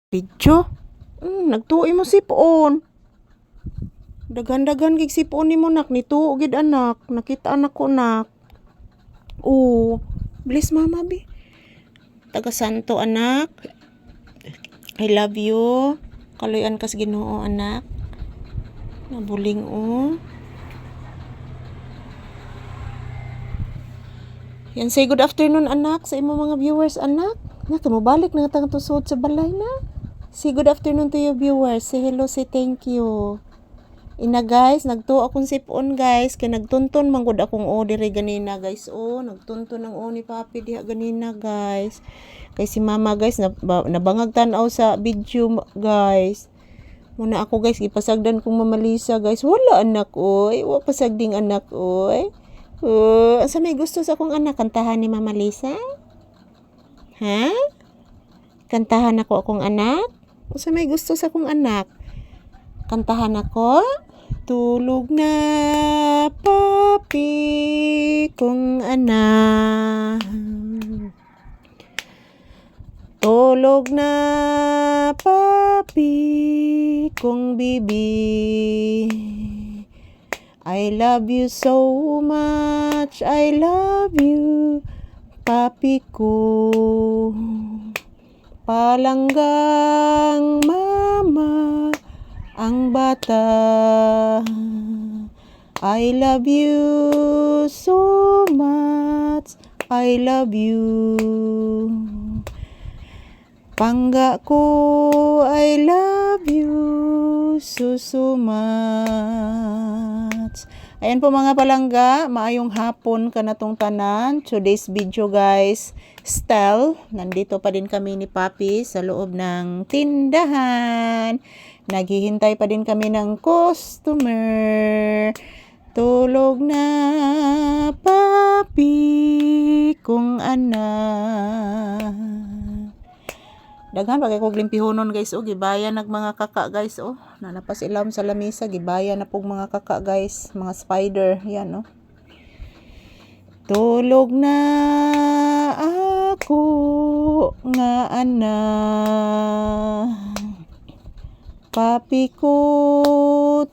Video? Nagtuoy mo sipon. Dagan-dagan gig sipon nimo nak, nituo gid anak. Nakita anak ko nak. Oo. Bless mama bi. Taga Santo anak. I love you. Kaloyan kas Ginoo anak. Nabuling o. Yan, say good afternoon anak sa imo mga viewers anak. Naka mo balik na tang tusod sa balay na. Say good afternoon to your viewers. Say hello, say thank you. Ina guys, nagtuo akong sipon guys, kay nagtunton man gud akong o diri ganina guys. Oh, nagtunton ng o ni Papi diha ganina guys. Kay si mama guys nabangag tan-aw sa video guys. Muna ako guys gipasagdan kong Mama Lisa guys. Wala anak oy, wa pasagding anak oy. Asa may gusto sa akong anak kantahan ni Mama Lisa? Ha? Kantahan ako akong anak? Asa may gusto sa akong anak? Kantahan ako? Tulog na Papi kong anak. Tulog na Papi kong bibi. I love you so much. I love you Papi ko. Palanggang mama ang bata. I love you so much. I love you. Pangga ko, I love you so much. Ayan po mga palangga, maayong hapon ka na tong tanan. Today's video guys, style. Nandito pa din kami ni Papi sa loob ng tindahan. Naghihintay pa din kami ng customer. Tulog na Papi kong anak. Daghan pagay ko glimpihonon guys o gibaya nag mga kaka guys o nanapas ilam sa lamisa gibaya na pog mga kaka guys, mga spider yan o. Tulog na ako nga anak. Papi ko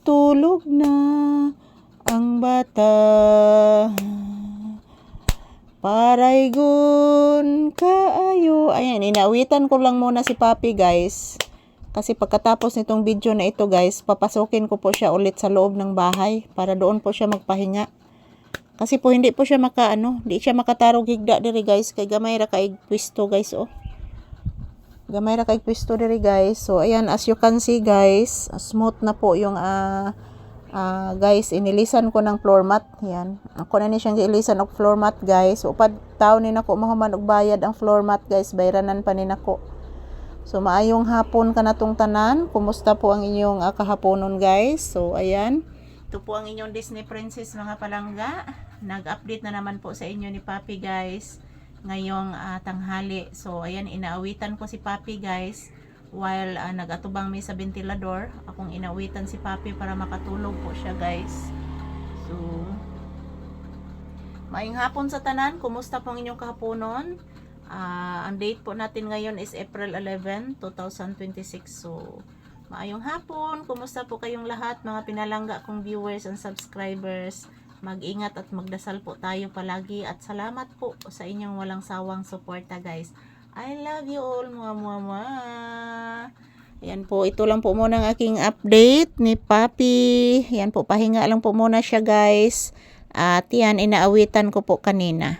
tulog na ang bata. Paraygon kaayo. Ayan, inaawitan ko lang muna si Papi guys. Kasi pagkatapos nitong video na ito guys, papasukin ko po siya ulit sa loob ng bahay para doon po siya magpahinga. Kasi po hindi po siya hindi siya makatarog higda diri guys. Kay gamay ra kaig pwesto guys oh. Gamay ra kaig pwesto diri guys. So ayan, as you can see guys, smooth na po yung guys, inilisan ko ng floor mat. Yan. Ako na ni siyang ilisan og floor mat guys. Upad taon ni nako mahuman og bayad ang floor mat guys. Bayranan pa ni nako. So maayong hapon ka na tong tanan. Kumusta po ang inyong kahaponon guys? So ayan. Ito po ang inyong Disney Princess mga palangga. Nag-update na naman po sa inyo ni Papi guys. Ngayong tanghali. So ayan, inaawitan ko si Papi guys. While nag-atubang may sa ventilador, akong inawitan si Papi para makatulog po siya guys. So maayong hapon sa tanan. Kumusta po ang inyong kahaponon? Ang date po natin ngayon is April 11, 2026. So maayong hapon. Kumusta po kayong lahat mga pinalangga kong viewers and subscribers? Mag-ingat at magdasal po tayo palagi at salamat po sa inyong walang sawang suporta guys. I love you all mga mama. Ayan po, ito lang po muna ang aking update ni Papi. Ayan po, pahinga lang po muna siya guys. At yan, inaawitan ko po kanina.